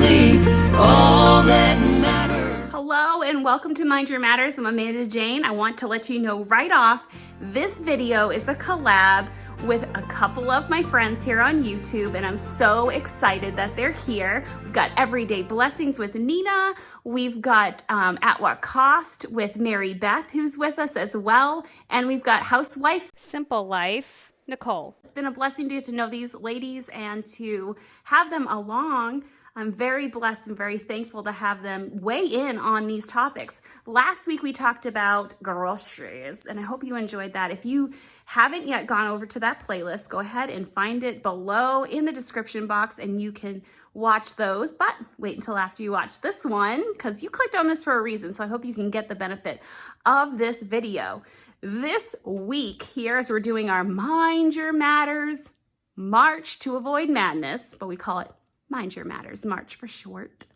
worthy, all that matters. Hello and welcome to Mind Your Matters. I'm Amanda Jane. I want to let you know right off, this video is a collab with a couple of my friends here on YouTube, and I'm so excited that they're here. We've got Everyday Blessings with Nina. We've got At What Cost with MaryBeth, who's with us as well. And we've got Housewife Simple Life, Nicole. It's been a blessing to get to know these ladies and to have them along. I'm very blessed and very thankful to have them weigh in on these topics. Last week we talked about groceries, and I hope you enjoyed that. If you haven't yet gone over to that playlist, go ahead and find it below in the description box and you can watch those, but wait until after you watch this one because you clicked on this for a reason, so I hope you can get the benefit of this video. This week here, as we're doing our Mind Your Matters March to Avoid Madness, but we call it Mind Your Matters March for short.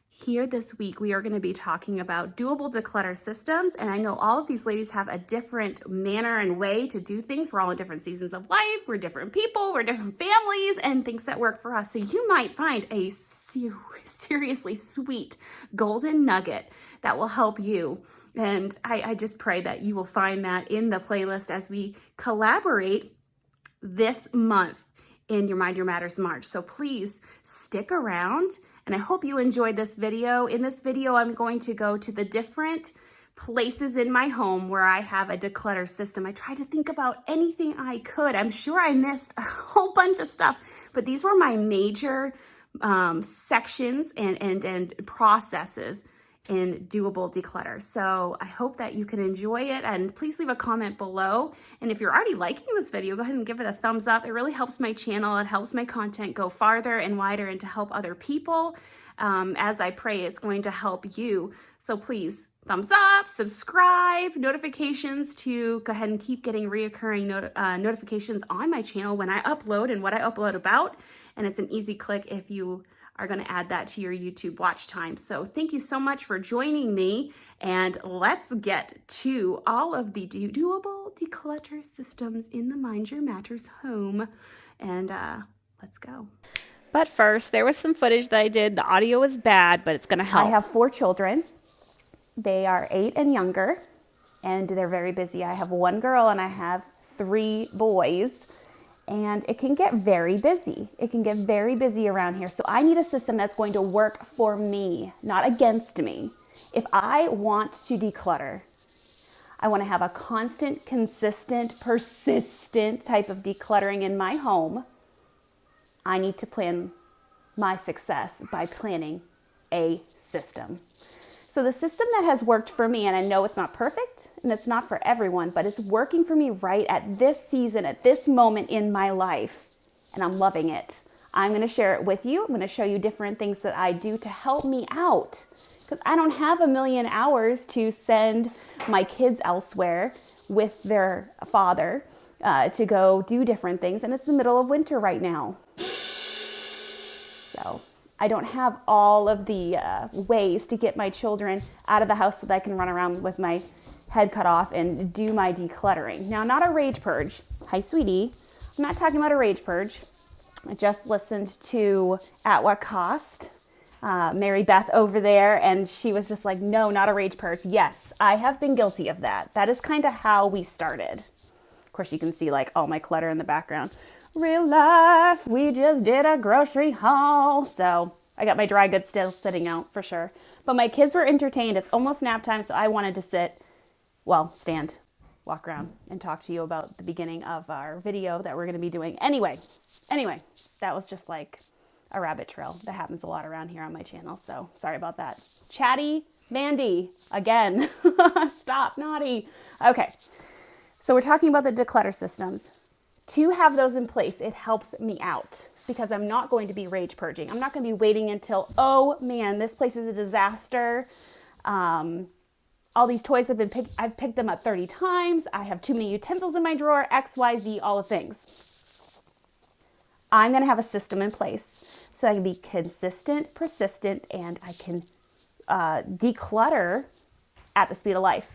Here this week, we are going to be talking about doable declutter systems. And I know all of these ladies have a different manner and way to do things. We're all in different seasons of life. We're different people. We're different families and things that work for us. So you might find a seriously sweet golden nugget that will help you. And I just pray that you will find that in the playlist as we collaborate this month in your Mind Your Matters March. So please stick around. And I hope you enjoyed this video. In this video, I'm going to go to the different places in my home where I have a declutter system. I tried to think about anything I could. I'm sure I missed a whole bunch of stuff, but these were my major sections and processes in doable declutter. So I hope that you can enjoy it, and please leave a comment below. And if you're already liking this video, go ahead and give it a thumbs up. It really helps my channel. It helps my content go farther and wider and to help other people. As I pray, it's going to help you. So please thumbs up, subscribe, notifications to go ahead and keep getting reoccurring notifications on my channel when I upload and what I upload about. And it's an easy click if you are going to add that to your YouTube watch time. So thank you so much for joining me, and let's get to all of the doable declutter systems in the Mind Your Matters home, and let's go. But first, there was some footage that I did. The audio was bad, but it's going to help. I have 4 children. They are 8 and younger, and they're very busy. I have 1 girl and I have 3 boys. And it can get very busy. It can get very busy around here. So I need a system that's going to work for me, not against me. If I want to declutter, I want to have a constant, consistent, persistent type of decluttering in my home. I need to plan my success by planning a system. So the system that has worked for me, and I know it's not perfect and it's not for everyone, but it's working for me right at this season, at this moment in my life, and I'm loving it. I'm going to share it with you. I'm going to show you different things that I do to help me out, because I don't have a million hours to send my kids elsewhere with their father to go do different things, and it's the middle of winter right now. So I don't have all of the ways to get my children out of the house so that I can run around with my head cut off and do my decluttering. Now, not a rage purge. Hi, sweetie. I'm not talking about a rage purge. I just listened to At What Cost, MaryBeth over there, and she was just like, no, not a rage purge. Yes, I have been guilty of that. That is kind of how we started. Of course, you can see like all my clutter in the background. Real life, we just did a grocery haul. So I got my dry goods still sitting out for sure. But my kids were entertained. It's almost nap time, so I wanted to stand, walk around, and talk to you about the beginning of our video that we're going to be doing. Anyway, that was just like a rabbit trail. That happens a lot around here on my channel, so sorry about that. Chatty Mandy, again. Stop, naughty. Okay, so we're talking about the declutter systems. To have those in place, it helps me out because I'm not going to be rage purging. I'm not going to be waiting until, oh man, this place is a disaster. All these toys I've picked them up 30 times. I have too many utensils in my drawer, X, Y, Z, all the things. I'm going to have a system in place so I can be consistent, persistent, and I can declutter at the speed of life.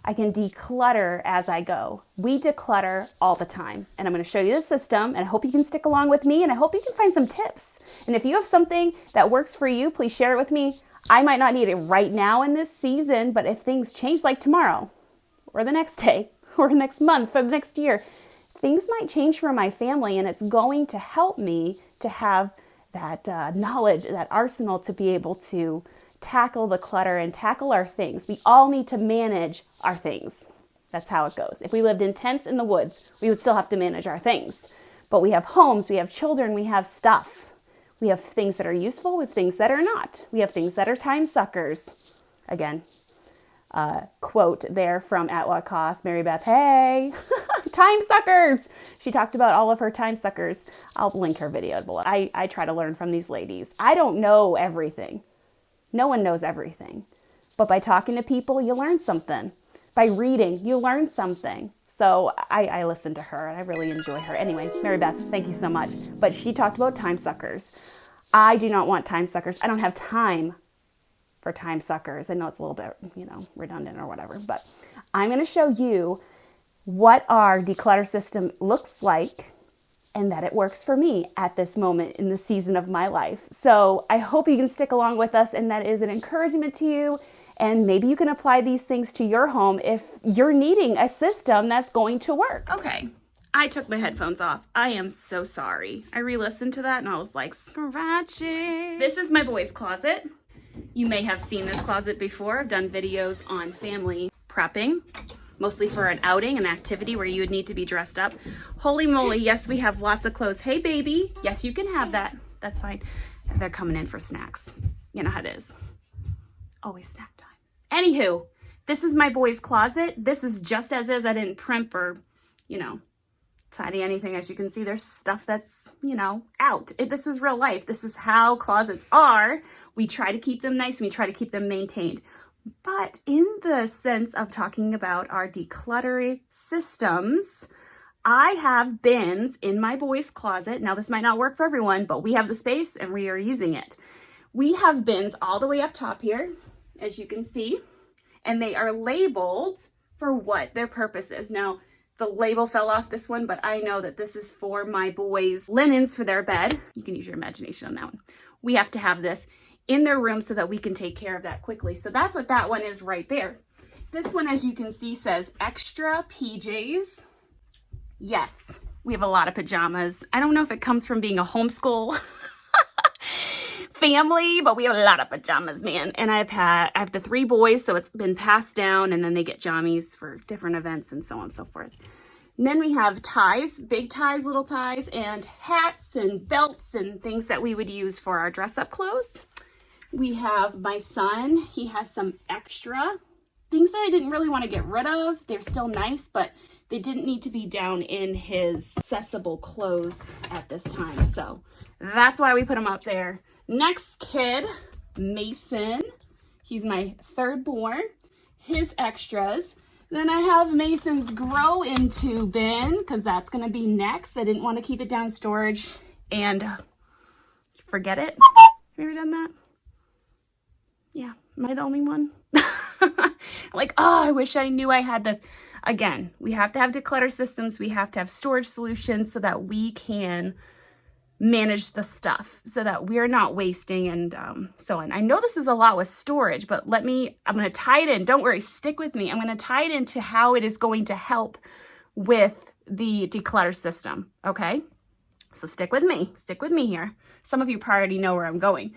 I can declutter as I go. We declutter all the time. And I'm going to show you the system, and I hope you can stick along with me, and I hope you can find some tips. And if you have something that works for you, please share it with me. I might not need it right now in this season, but if things change like tomorrow or the next day or next month or the next year, things might change for my family, and it's going to help me to have that knowledge, that arsenal to be able to tackle the clutter and tackle our things. We all need to manage our things. That's how it goes. If we lived in tents in the woods, we would still have to manage our things. But we have homes, we have children, we have stuff. We have things that are useful, we have things that are not. We have things that are time suckers. Again, quote there from At What Cost, MaryBeth, hey, time suckers. She talked about all of her time suckers. I'll link her video below. I try to learn from these ladies. I don't know everything. No one knows everything. But by talking to people, you learn something. By reading, you learn something. So I listen to her and I really enjoy her. Anyway, MaryBeth, thank you so much. But she talked about time suckers. I do not want time suckers. I don't have time for time suckers. I know it's a little bit, redundant or whatever, but I'm going to show you what our declutter system looks like and that it works for me at this moment in the season of my life. So I hope you can stick along with us and that is an encouragement to you. And maybe you can apply these things to your home if you're needing a system that's going to work. Okay, I took my headphones off. I am so sorry. I re-listened to that and I was like, scratchy. This is my boys' closet. You may have seen this closet before. I've done videos on family prepping, mostly for an outing, an activity where you would need to be dressed up. Holy moly, yes, we have lots of clothes. Hey, baby. Yes, you can have that. That's fine. They're coming in for snacks. You know how it is. Always snack time. Anywho, this is my boys' closet. This is just as is. I didn't primp or, tidy anything. As you can see, there's stuff that's, out. This is real life. This is how closets are. We try to keep them nice and we try to keep them maintained. But in the sense of talking about our decluttering systems, I have bins in my boys' closet. Now, this might not work for everyone, but we have the space and we are using it. We have bins all the way up top here, as you can see, and they are labeled for what their purpose is. Now, the label fell off this one, but I know that this is for my boys' linens for their bed. You can use your imagination on that one. We have to have this in their room so that we can take care of that quickly. So that's what that one is right there. This one, as you can see, says extra PJs. Yes, we have a lot of pajamas. I don't know if it comes from being a homeschool family, but we have a lot of pajamas, man. And I have the 3 boys, so it's been passed down, and then they get jammies for different events and so on and so forth. And then we have ties, big ties, little ties, and hats and belts and things that we would use for our dress-up clothes. We have my son. He has some extra things that I didn't really want to get rid of. They're still nice, but they didn't need to be down in his accessible clothes at this time. So that's why we put them up there. Next kid, Mason. He's my 3rd born. His extras. Then I have Mason's grow into bin because that's going to be next. I didn't want to keep it down in storage and forget it. Have you ever done that? Yeah, am I the only one? Like, oh, I wish I knew I had this. Again, we have to have declutter systems. We have to have storage solutions so that we can manage the stuff so that we're not wasting and so on. I know this is a lot with storage, but I'm going to tie it in. Don't worry, stick with me. I'm going to tie it into how it is going to help with the declutter system, okay? So stick with me here. Some of you probably already know where I'm going.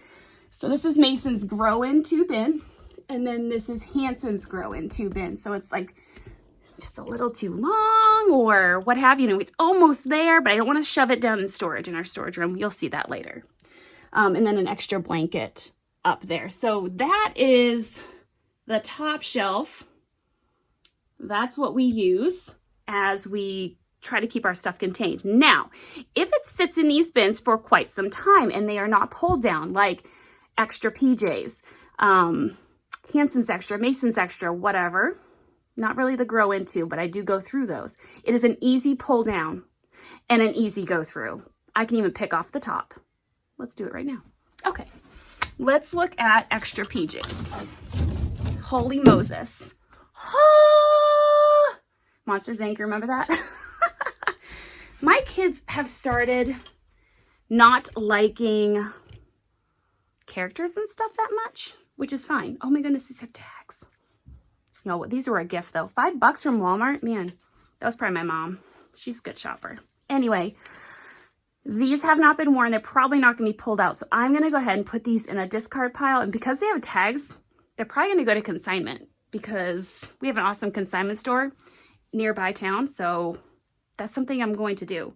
So this is Mason's grow into bin, and then this is Hanson's grow into bin. So it's like just a little too long or what have you. It's almost there, but I don't want to shove it down in storage in our storage room. You'll see that later. And then an extra blanket up there. So that is the top shelf. That's what we use as we try to keep our stuff contained. Now, if it sits in these bins for quite some time and they are not pulled down, like extra PJs, Hanson's extra, Mason's extra, whatever, not really the grow into, but I do go through those. It is an easy pull down and an easy go through. I can even pick off the top. Let's do it right now. Okay, let's look at extra PJs. Holy Moses. Monsters Inc., remember that? My kids have started not liking characters and stuff that much, which is fine. Oh my goodness, these have tags. You know, these were a gift though. $5 from Walmart, man, that was probably my mom. She's a good shopper. Anyway, these have not been worn. They're probably not going to be pulled out. So I'm going to go ahead and put these in a discard pile. And because they have tags, they're probably going to go to consignment because we have an awesome consignment store nearby town. So that's something I'm going to do.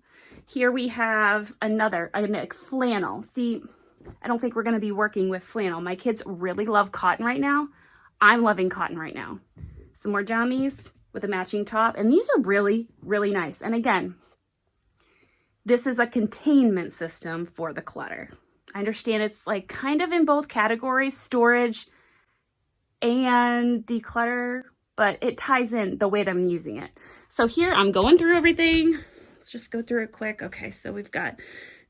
Here we have another, like flannel. See, I don't think we're going to be working with flannel. My kids really love cotton right now. I'm loving cotton right now. Some more jammies with a matching top. And these are really, really nice. And again, this is a containment system for the clutter. I understand it's like kind of in both categories, storage and declutter, but it ties in the way that I'm using it. So here I'm going through everything. Let's just go through it quick. Okay, so we've got,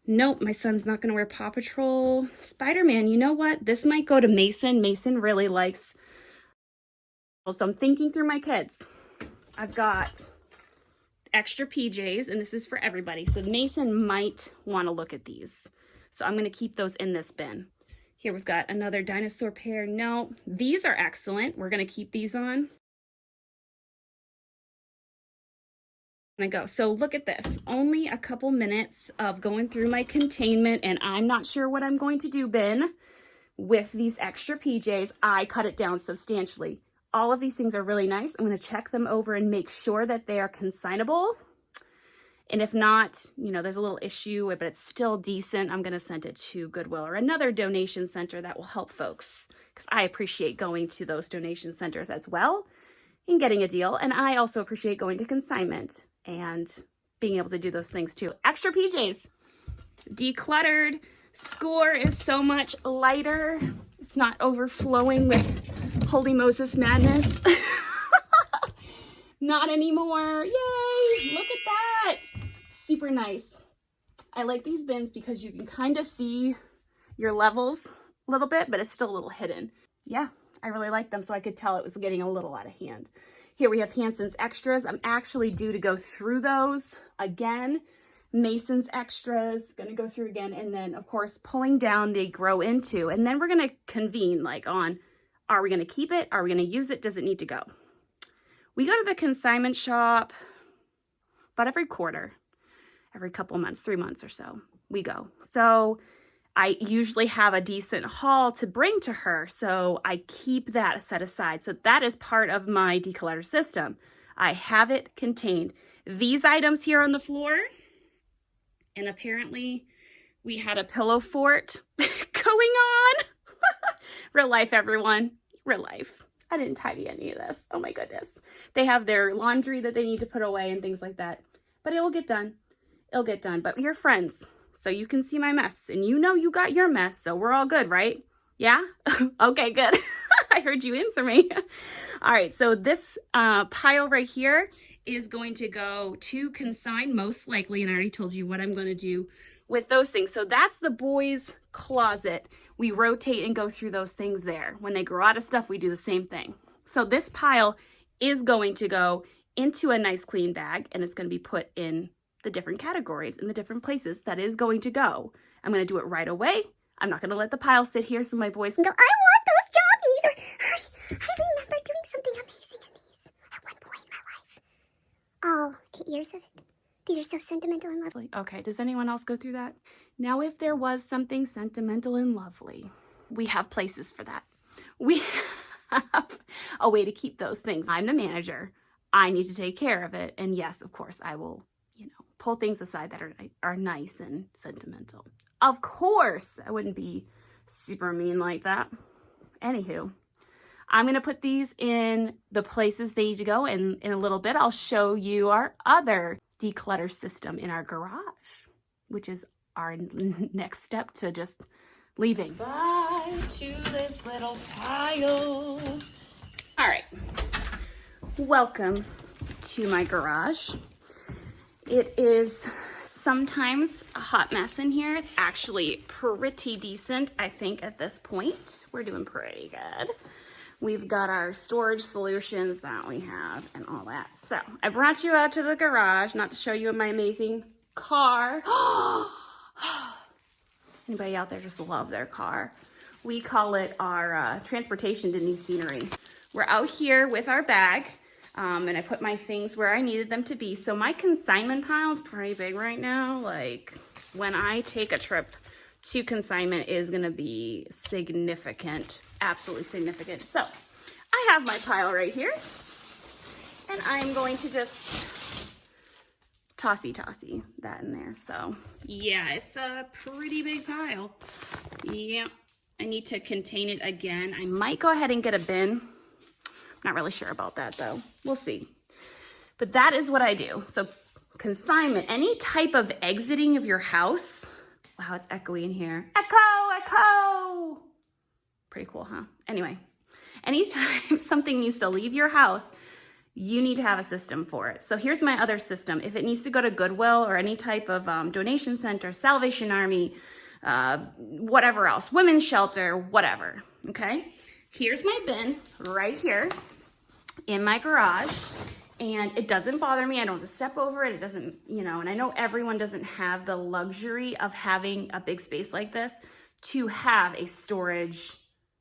nope, my son's not gonna wear Paw Patrol. Spider-Man, you know what? This might go to Mason. Mason really likes, so I'm thinking through my kids. I've got extra PJs, and this is for everybody. So Mason might want to look at these. So I'm going to keep those in this bin. Here we've got another dinosaur pair. No, these are excellent. We're going to keep these on. And go. So look at this. Only a couple minutes of going through my containment, and I'm not sure what I'm going to do bin with these extra PJs. I cut it down substantially. All of these things are really nice. I'm going to check them over and make sure that they are consignable. And if not, you know, there's a little issue, but it's still decent, I'm going to send it to Goodwill or another donation center that will help folks. Because I appreciate going to those donation centers as well and getting a deal. And I also appreciate going to consignment and being able to do those things too. Extra PJs. Decluttered. Score is so much lighter. It's not overflowing with Holy Moses madness. Not anymore. Yay! Look at that. Super nice. I like these bins because you can kind of see your levels a little bit, but it's still a little hidden. Yeah, I really like them, so I could tell it was getting a little out of hand. Here we have Hanson's Extras. I'm actually due to go through those again. Mason's Extras, gonna go through again, and then of course pulling down they grow into, and then we're gonna convene like on, are we gonna keep it? Are we gonna use it? Does it need to go? We go to the consignment shop about every quarter, every couple months, 3 months or so, we go. So I usually have a decent haul to bring to her, so I keep that set aside. So that is part of my declutter system. I have it contained. These items here on the floor, and apparently we had a pillow fort going on. Real life, everyone. Real life. I didn't tidy any of this. Oh my goodness. They have their laundry that they need to put away and things like that. But it will get done. It'll get done. But we're friends, so you can see my mess. And you know you got your mess, so we're all good, right? Yeah? Okay, good. I heard you answer me. All right, so this pile right here is going to go to consign most likely, and I already told you what I'm going to do with those things. So that's the boys' closet. We rotate and go through those things there. When they grow out of stuff, we do the same thing. So this pile is going to go into a nice clean bag, and it's going to be put in the different categories in the different places that is going to go. I'm going to do it right away. I'm not going to let the pile sit here so my boys can go, I want those jobbies, or I remember doing something amazing in these at one point in my life. Oh, 8 years of it. These are so sentimental and lovely. Okay, does anyone else go through that? Now, if there was something sentimental and lovely, we have places for that. We have a way to keep those things. I'm the manager. I need to take care of it. And yes, of course, I will, you know, pull things aside that are nice and sentimental. Of course, I wouldn't be super mean like that. Anywho, I'm going to put these in the places they need to go. And in a little bit, I'll show you our other declutter system in our garage, which is our next step to just leaving. Bye to this little pile. All right. Welcome to my garage. It is sometimes a hot mess in here. It's actually pretty decent, I think, at this point. We're doing pretty good. We've got our storage solutions that we have and all that. So I brought you out to the garage, not to show you my amazing car. Anybody out there just love their car? We call it our transportation to new scenery. We're out here with our bag, and I put my things where I needed them to be. So my consignment pile is pretty big right now. Like when I take a trip to consignment is gonna be significant, absolutely significant. So I have my pile right here, and I'm going to just tossy that in there. So yeah, it's a pretty big pile. Yeah, I need to contain it again. I might go ahead and get a bin. I'm not really sure about that though. We'll see. But that is what I do. So consignment, any type of exiting of your house. Wow, it's echoey in here. Echo! Pretty cool, huh? Anyway, anytime something needs to leave your house, you need to have a system for it. So here's my other system. If it needs to go to Goodwill or any type of donation center, Salvation Army, whatever else, women's shelter, whatever, okay? Here's my bin right here in my garage. And it doesn't bother me. I don't have to step over it. It doesn't, you know, and I know everyone doesn't have the luxury of having a big space like this to have a storage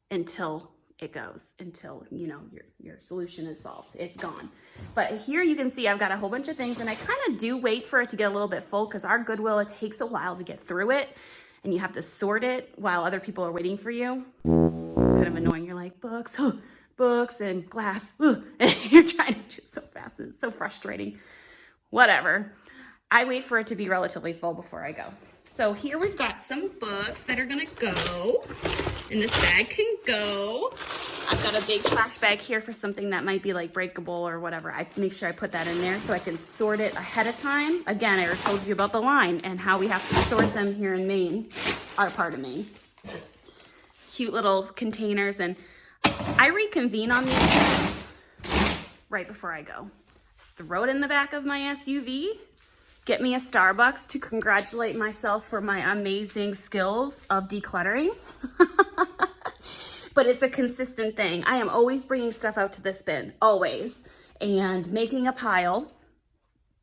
until it goes, until, you know, your solution is solved. It's gone. But here you can see I've got a whole bunch of things, and I kind of do wait for it to get a little bit full because our Goodwill, it takes a while to get through it, and you have to sort it while other people are waiting for you. Kind of annoying. You're like, books, books and glass, and you're trying to do it so fast. It's so frustrating. Whatever. I wait for it to be relatively full before I go. So here we've got some books that are gonna go, and this bag can go. I've got a big trash bag here for something that might be like breakable or whatever. I make sure I put that in there so I can sort it ahead of time. Again, I already told you about the line and how we have to sort them here in Maine, our part of Maine. Cute little containers, and I reconvene on these things right before I go. Just throw it in the back of my SUV, get me a Starbucks to congratulate myself for my amazing skills of decluttering. But it's a consistent thing. I am always bringing stuff out to this bin, always, and making a pile,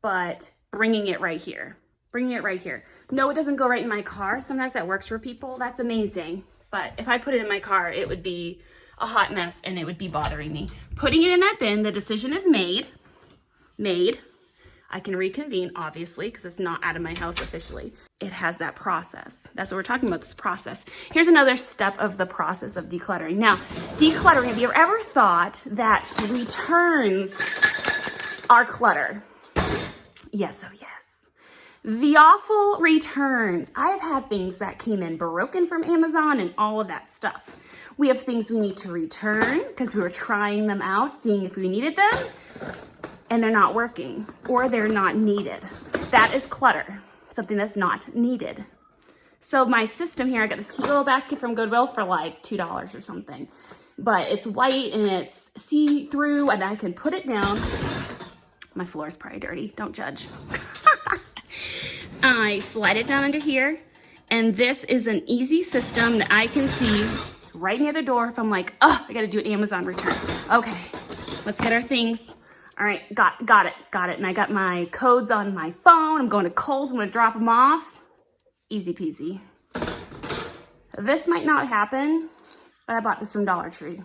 but bringing it right here. Bringing it right here. No, it doesn't go right in my car. Sometimes that works for people. That's amazing. But if I put it in my car, it would be a hot mess and it would be bothering me. Putting it in that bin, the decision is made. I can reconvene, obviously, because it's not out of my house officially. It has that process. That's what we're talking about, this process. Here's another step of the process of decluttering. Now, decluttering, have you ever thought that returns are clutter? Yes, oh yes. The awful returns. I've had things that came in broken from Amazon and all of that stuff. We have things we need to return because we were trying them out, seeing if we needed them, and they're not working or they're not needed. That is clutter, something that's not needed. So my system here, I got this cute little basket from Goodwill for like $2 or something, but it's white and it's see-through and I can put it down. My floor is probably dirty, don't judge. I slide it down under here, and this is an easy system that I can see right near the door if I'm like, oh, I gotta do an Amazon return. Okay, let's get our things. All right, got it. And I got my codes on my phone. I'm going to Kohl's, I'm gonna drop them off. Easy peasy. This might not happen, but I bought this from Dollar Tree.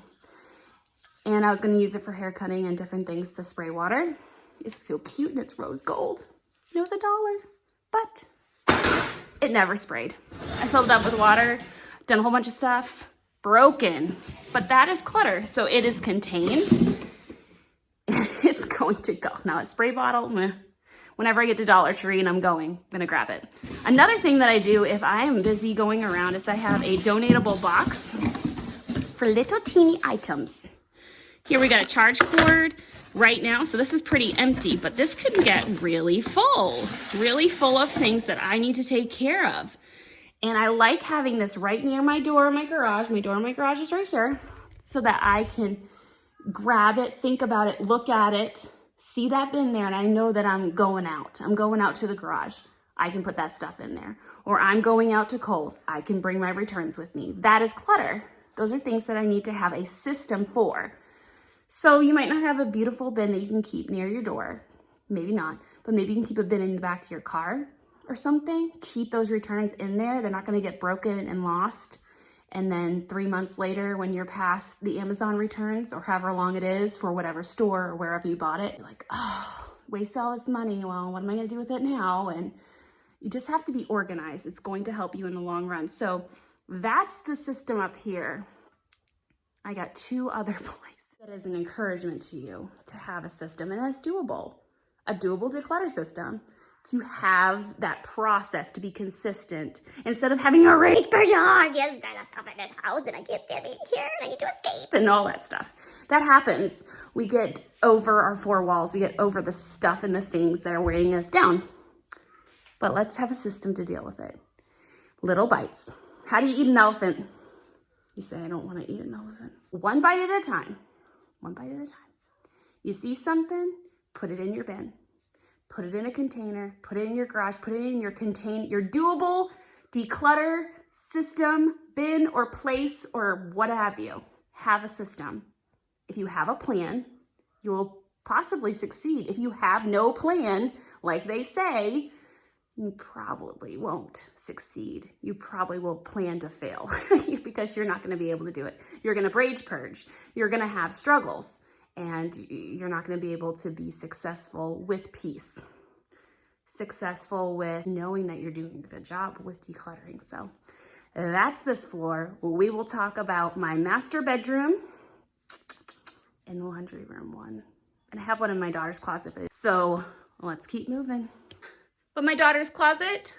And I was gonna use it for hair cutting and different things to spray water. It's so cute and it's rose gold. It was $1, but it never sprayed. I filled it up with water, done a whole bunch of stuff, broken. But that is clutter, so it is contained. It's going to go. Now a spray bottle, whenever I get to Dollar Tree and I'm gonna grab it. Another thing that I do if I am busy going around is I have a donatable box for little teeny items. Here we got a charge cord right now, so this is pretty empty, but this could get really full of things that I need to take care of. And I like having this right near my door in my garage. My door in my garage is right here, so that I can grab it, think about it, look at it, see that bin there, and I know that I'm going out. I'm going out to the garage. I can put that stuff in there. Or I'm going out to Kohl's. I can bring my returns with me. That is clutter. Those are things that I need to have a system for. So you might not have a beautiful bin that you can keep near your door. Maybe not, but maybe you can keep a bin in the back of your car or something. Keep those returns in there. They're not gonna get broken and lost. And then 3 months later, when you're past the Amazon returns or however long it is for whatever store or wherever you bought it, you're like, oh, waste all this money. Well, what am I gonna do with it now? And you just have to be organized. It's going to help you in the long run. So that's the system up here. I got 2 other places that is an encouragement to you to have a system, and that's doable. A doable declutter system, to have that process, to be consistent, instead of having a rage person, oh, I can't stand stuff in this house, and I can't stand being here, and I need to escape, and all that stuff. That happens. We get over our 4 walls. We get over the stuff and the things that are weighing us down. But let's have a system to deal with it. Little bites. How do you eat an elephant? You say, I don't want to eat an elephant. 1 bite at a time. 1 bite at a time. You see something, put it in your bin. Put it in a container, put it in your garage, put it in your your doable declutter system, bin or place or what have you. Have a system. If you have a plan, you will possibly succeed. If you have no plan, like they say, you probably won't succeed. You probably will plan to fail because you're not going to be able to do it. You're going to rage purge. You're going to have struggles. And you're not going to be able to be successful with peace, successful with knowing that you're doing a good job with decluttering. So that's this floor. We will talk about my master bedroom and the laundry room one. And I have one in my daughter's closet. So let's keep moving. But my daughter's closet,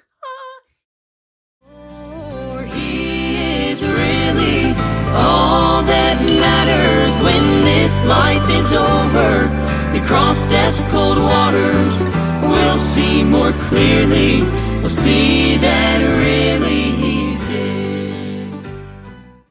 For He is really all that matters when this life is over. We cross death's cold waters. We'll see more clearly. We'll see that really